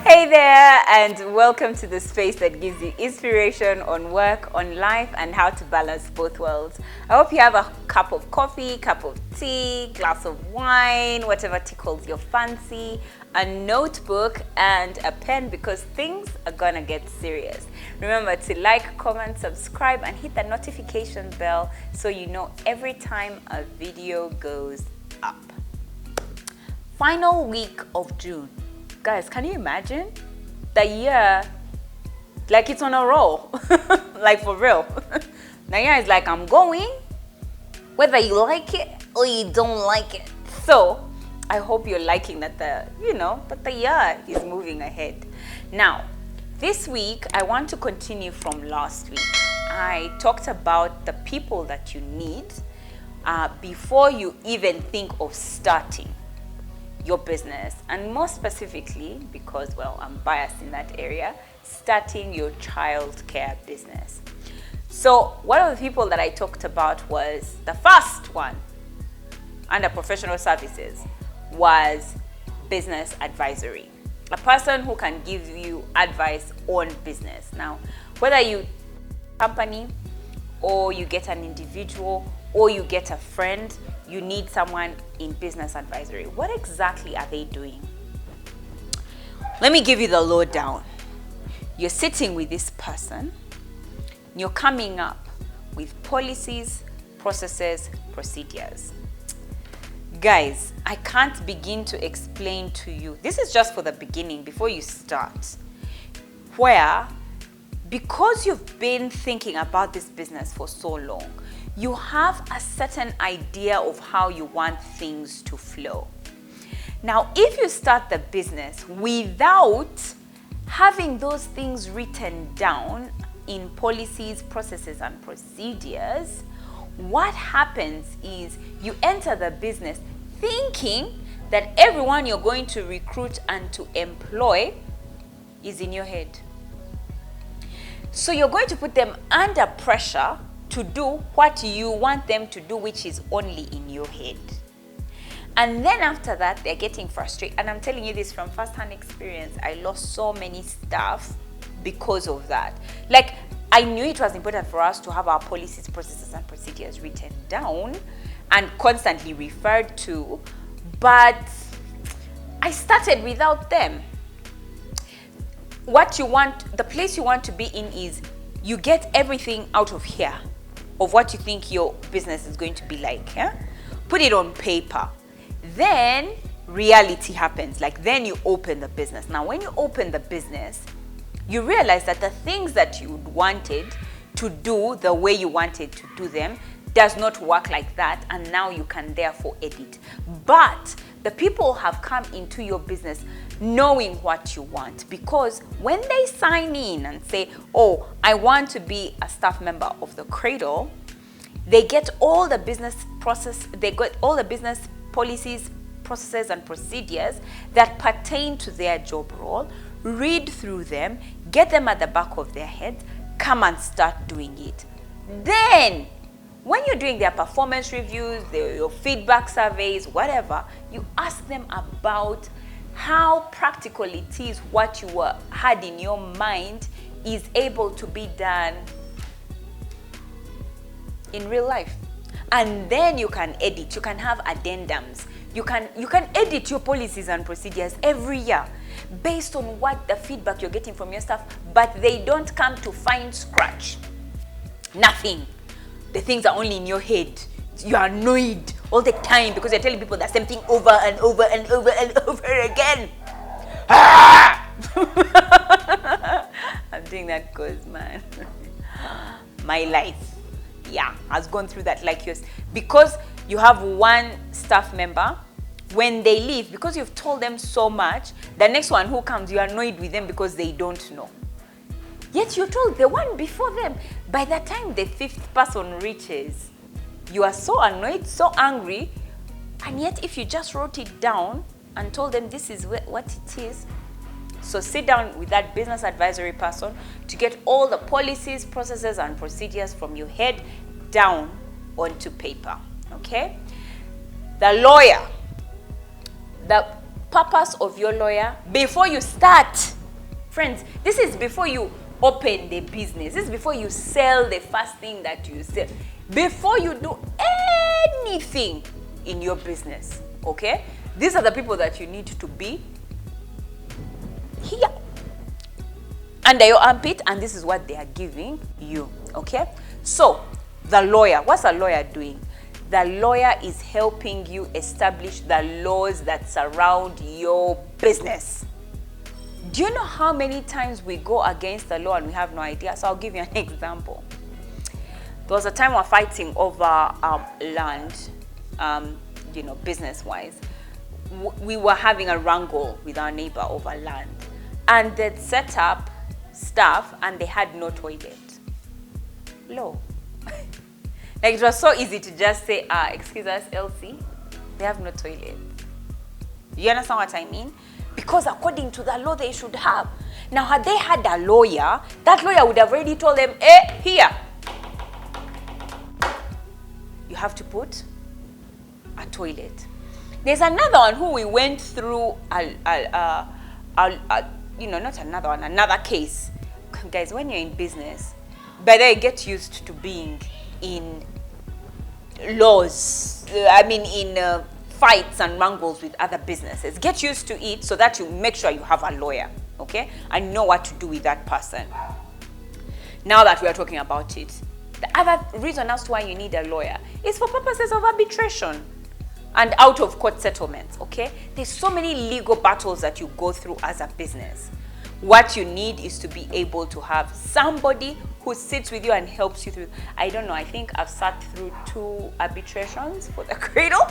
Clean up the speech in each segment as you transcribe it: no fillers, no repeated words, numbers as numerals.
Hey there, and welcome to the space that gives you inspiration on work, on life, and how to balance both worlds. I hope you have a cup of coffee, cup of tea, glass of wine, whatever tickles your fancy, a notebook, and a pen because things are gonna get serious. Remember to like, comment, subscribe, and hit the notification bell so you know every time a video goes up. Final week of June. Guys, can you imagine? The year, like it's on a roll, like for real. The year is like, I'm going, whether you like it or you don't like it. So, I hope you're liking that that the year is moving ahead. Now, this week, I want to continue from last week. I talked about the people that you need before you even think of starting your business, and more specifically because, well, I'm biased in that area, starting your childcare business. So one of the people that I talked about was the first one under professional services was business advisory, a person who can give you advice on business. Now, whether you company or you get an individual or you get a friend, you need someone in business advisory. What exactly are they doing? Let me give you the lowdown. You're sitting with this person, you're coming up with policies, processes, procedures. Guys, I can't begin to explain to you. This is just for the beginning, before you start, where because you've been thinking about this business for so long, you have a certain idea of how you want things to flow. Now, if you start the business without having those things written down in policies, processes, and procedures, what happens is you enter the business thinking that everyone you're going to recruit and to employ is in your head. So you're going to put them under pressure to do what you want them to do, which is only in your head. And then after that, they're getting frustrated. And I'm telling you this from first-hand experience. I lost so many staff because of that. Like, I knew it was important for us to have our policies, processes, and procedures written down and constantly referred to, but I started without them. What you want, the place you want to be in is you get everything out of here of what you think your business is going to be like, yeah? Put it on paper. Then reality happens. Like, then you open the business. Now, when you open the business, you realize that the things that you wanted to do the way you wanted to do them does not work like that, and now you can therefore edit. But the people have come into your business knowing what you want, because when they sign in and say, oh, I want to be a staff member of the Cradle, they get all the business process, they get all the business policies, processes, and procedures that pertain to their job role, read through them, get them at the back of their heads, come and start doing it. Then, when you're doing their performance reviews, your feedback surveys, whatever, you ask them about how practical it is, what you had in your mind is able to be done in real life. And then you can edit, you can have addendums. You can edit your policies and procedures every year based on what the feedback you're getting from your staff, but they don't come to find scratch. Nothing. The things are only in your head. You're annoyed all the time because you're telling people the same thing over and over and over and over again. Ah! I'm doing that because, man, my life, has gone through that like yours. Because you have one staff member, when they leave, because you've told them so much, the next one who comes, you're annoyed with them because they don't know. Yet you told the one before them. By the time the fifth person reaches, you are so annoyed, so angry, and yet if you just wrote it down and told them this is what it is. So sit down with that business advisory person to get all the policies, processes, and procedures from your head down onto paper, okay? The lawyer, the purpose of your lawyer, before you start Friends, this is before you open the business. This is before you sell the first thing that you sell. Before you do anything in your business, okay? These are the people that you need to be here under your armpit, and this is what they are giving you, okay? So, the lawyer, what's a lawyer doing? The lawyer is helping you establish the laws that surround your business. Do you know how many times we go against the law and we have no idea? So I'll give you an example. There was a time we were fighting over land, business-wise. We were having a wrangle with our neighbor over land. And they'd set up stuff and they had no toilet. Law. Like, it was so easy to just say, excuse us, LC, they have no toilet. You understand what I mean? Because according to the law, they should have. Now, had they had a lawyer, that lawyer would have already told them, here, you have to put a toilet. There's another one who we went through, not another one, another case. Guys, when you're in business, by the way, get used to being in laws, in fights and wrangles with other businesses. Get used to it so that you make sure you have a lawyer, okay? And know what to do with that person. Now that we are talking about it, the other reason as to why you need a lawyer is for purposes of arbitration and out-of-court settlements, okay? There's so many legal battles that you go through as a business. What you need is to be able to have somebody who sits with you and helps you through. I don't know, I think I've sat through 2 arbitrations for the cradle,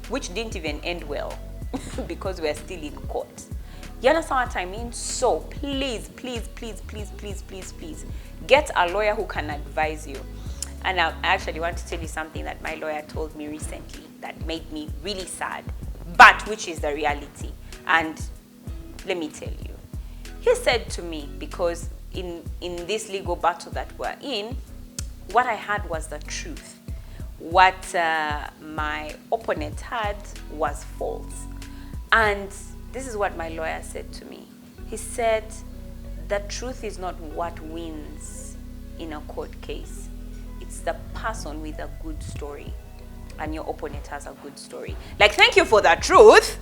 which didn't even end well because we're still in court. You understand what I mean? So please, please, please, please, please, please, please, get a lawyer who can advise you. And I actually want to tell you something that my lawyer told me recently that made me really sad, but which is the reality. And let me tell you. He said to me, because in this legal battle that we're in, what I had was the truth. What my opponent had was false. And this is what my lawyer said to me. He said, the truth is not what wins in a court case. It's the person with a good story. And your opponent has a good story. Like, thank you for the truth,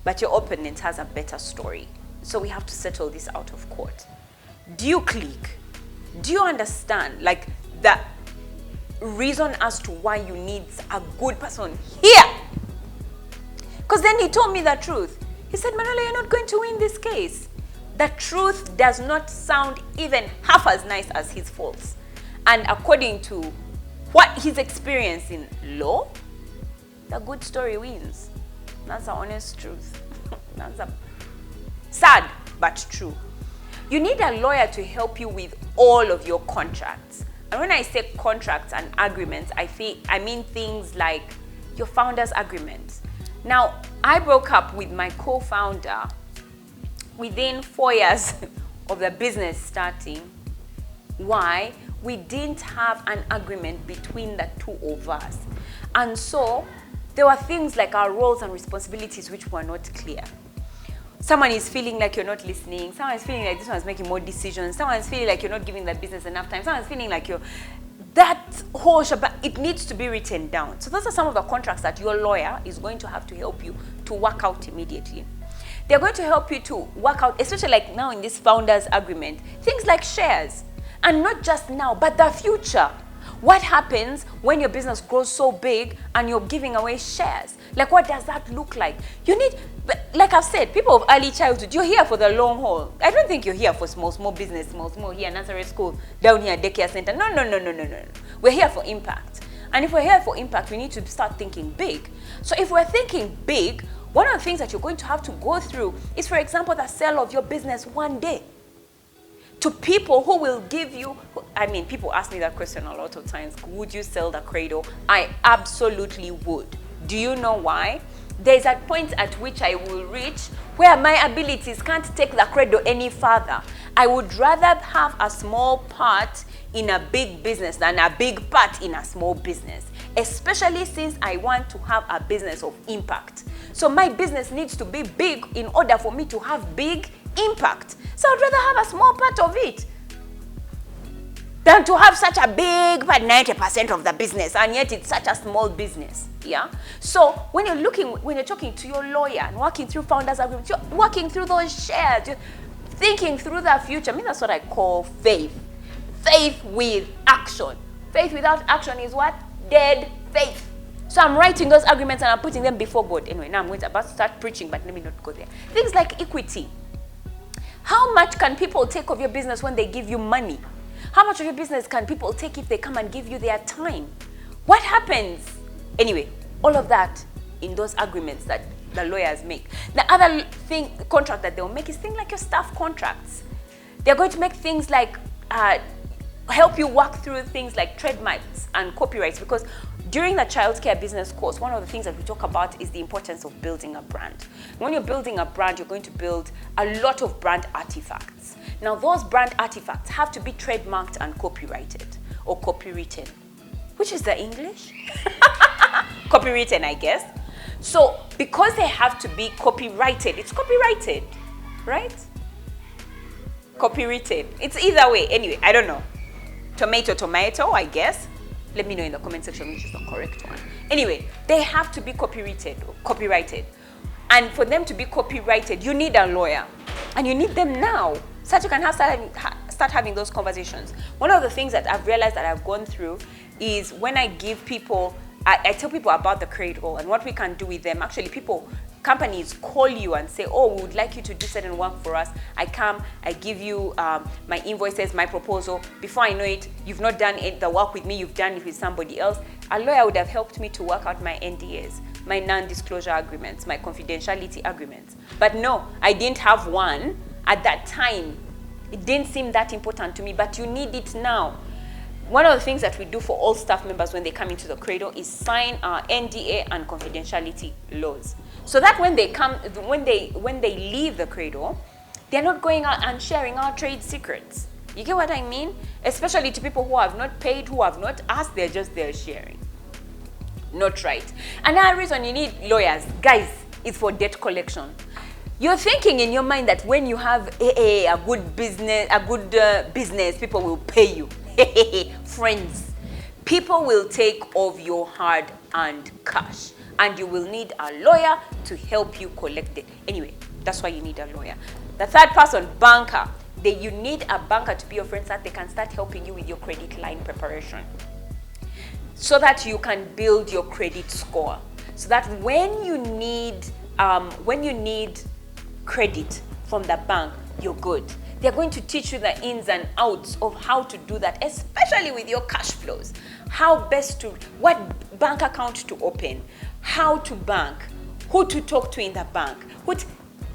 but your opponent has a better story. So we have to settle this out of court. Do you click? Do you understand? Like, the reason as to why you need a good person here. Because then he told me the truth. He said, Manuela, you're not going to win this case. The truth does not sound even half as nice as his faults. And according to what he's experienced in law, the good story wins. That's the honest truth. That's a sad but true. You need a lawyer to help you with all of your contracts. And when I say contracts and agreements, I mean things like your founder's agreement. Now, I broke up with my co-founder within 4 years of the business starting. Why? We didn't have an agreement between the two of us. And so, there were things like our roles and responsibilities which were not clear. Someone is feeling like you're not listening. Someone is feeling like this one's making more decisions. Someone is feeling like you're not giving the business enough time. Someone is feeling like you're... That whole shebang, it needs to be written down. So those are some of the contracts that your lawyer is going to have to help you to work out immediately. They're going to help you to work out, especially like now in this founder's agreement, things like shares. And not just now, but the future. What happens when your business grows so big and you're giving away shares? Like, what does that look like? You need, like I've said, people of early childhood, you're here for the long haul. I don't think you're here for small business, small here, nursery school, down here, daycare center. No. We're here for impact. And if we're here for impact, we need to start thinking big. So if we're thinking big, one of the things that you're going to have to go through is, for example, the sale of your business one day. To people who will give you, people ask me that question a lot of times, would you sell the cradle? I absolutely would. Do you know why? There's a point at which I will reach where my abilities can't take the cradle any further. I would rather have a small part in a big business than a big part in a small business, especially since I want to have a business of impact. So my business needs to be big in order for me to have big impact. So I'd rather have a small part of it than to have such a big part, 90% of the business, and yet it's such a small business. Yeah. So when you're talking to your lawyer and working through founders agreements, you're working through those shares, you're thinking through the future. I mean, that's what I call faith. Faith with action. Faith without action is what? Dead faith. So I'm writing those agreements and I'm putting them before God. Anyway, now I'm about to start preaching, but let me not go there. Things like equity. How much can people take of your business when they give you money? How much of your business can people take if they come and give you their time? What happens? Anyway, all of that in those agreements that the lawyers make. The other contract that they'll make is things like your staff contracts. They're going to make things like help you work through things like trademarks and copyrights, because during the childcare business course, one of the things that we talk about is the importance of building a brand. When you're building a brand, you're going to build a lot of brand artifacts. Now, those brand artifacts have to be trademarked and copyrighted or copywritten. Which is the English? Copywritten, I guess. So, because they have to be copyrighted, it's copyrighted, right? Copywritten. It's either way. Anyway, I don't know. Tomato, I guess. Let me know in the comment section which is the correct one. Anyway, they have to be copyrighted. And for them to be copyrighted, you need a lawyer. And you need them now, so that you can start having those conversations. One of the things that I've realized that I've gone through is when I give people, I tell people about the cradle and what we can do with them. Actually, companies call you and say, oh, we would like you to do certain work for us. I come, I give you my invoices, my proposal. Before I know it, you've not done the work with me, you've done it with somebody else. A lawyer would have helped me to work out my NDAs, my non-disclosure agreements, my confidentiality agreements. But no, I didn't have one at that time. It didn't seem that important to me, but you need it now. One of the things that we do for all staff members when they come into the cradle is sign our NDA and confidentiality laws. So that when they leave the cradle, they're not going out and sharing our trade secrets. You get what I mean? Especially to people who have not paid, who have not asked, they're just there sharing. Not right. Another reason you need lawyers, guys, is for debt collection. You're thinking in your mind that when you have a good business, people will pay you. Friends, people will take of your hard-earned cash, and you will need a lawyer to help you collect it. Anyway, that's why you need a lawyer. The third person, banker. You need a banker to be your friend so that they can start helping you with your credit line preparation, so that you can build your credit score. So that when you need credit from the bank, you're good. They're going to teach you the ins and outs of how to do that, especially with your cash flows. What bank account to open, how to bank, who to talk to in the bank,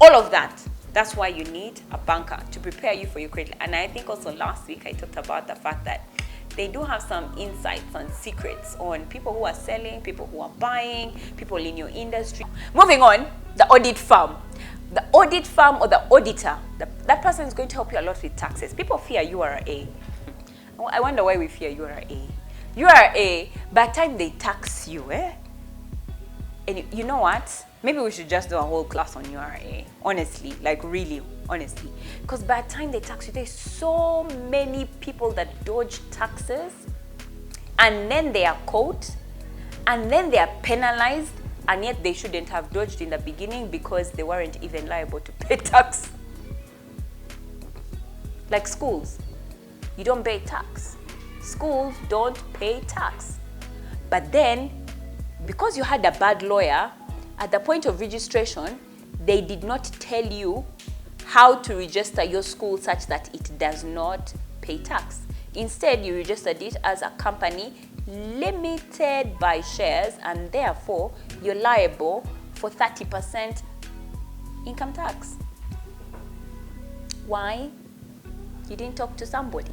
all of that. That's why you need a banker to prepare you for your credit. And I think also last week I talked about the fact that they do have some insights and secrets on people who are selling, people who are buying, people in your industry. Moving on, the audit firm. The audit firm or the auditor, that person is going to help you a lot with taxes. People fear URA. I wonder why we fear URA. URA, by the time they tax you, and you know what? Maybe we should just do a whole class on URA, honestly, like really, honestly. Because by the time they tax you, there's so many people that dodge taxes, and then they are caught, and then they are penalized, and yet they shouldn't have dodged in the beginning because they weren't even liable to pay tax. Like schools, you don't pay tax. Schools don't pay tax. But then, because you had a bad lawyer, at the point of registration, they did not tell you how to register your school such that it does not pay tax. Instead, you registered it as a company limited by shares, and therefore you're liable for 30% income tax. Why? You didn't talk to somebody.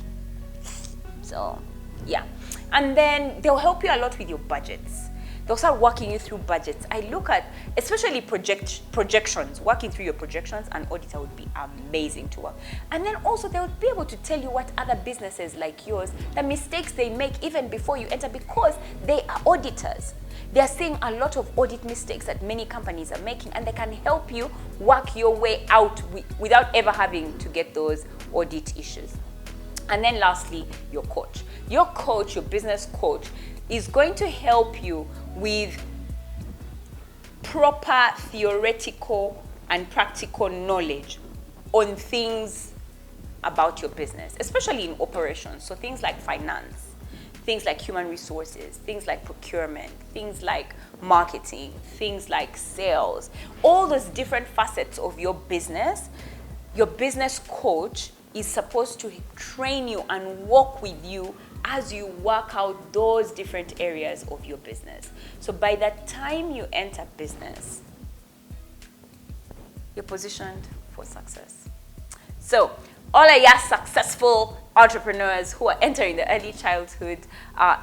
So, yeah. And then they'll help you a lot with your budgets. They'll start walking you through budgets. I look at, especially projections, working through your projections, an auditor would be amazing to work. And then also they would be able to tell you what other businesses like yours, the mistakes they make even before you enter, because they are auditors. They are seeing a lot of audit mistakes that many companies are making, and they can help you work your way out without ever having to get those audit issues. And then lastly, your coach. Your coach, your business coach, is going to help you with proper theoretical and practical knowledge on things about your business, especially in operations. So things like finance, things like human resources, things like procurement, things like marketing, things like sales, all those different facets of your business coach is supposed to train you and work with you as you work out those different areas of your business. So by the time you enter business, you're positioned for success. So all of your successful entrepreneurs who are entering the early childhood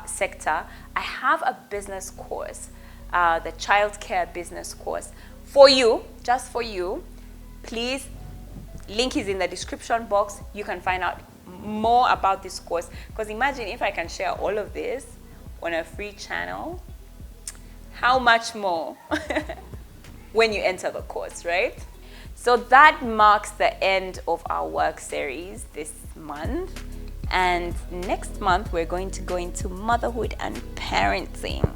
sector, I have a business course, the childcare business course for you, just for you. Please, link is in the description box. You can find out more about this course, because imagine if I can share all of this on a free channel, how much more when you enter the course, right? So that marks the end of our work series this month. And next month, we're going to go into motherhood and parenting.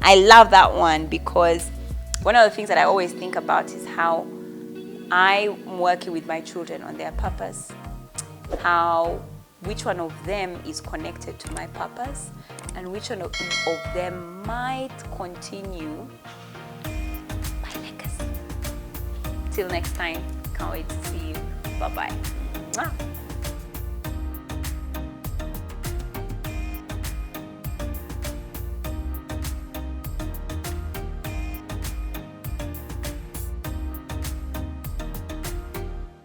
I love that one, because one of the things that I always think about is how I'm working with my children on their purpose, which one of them is connected to my purpose, and which one of them might continue my legacy. Till next time, can't wait to see you. Bye-bye.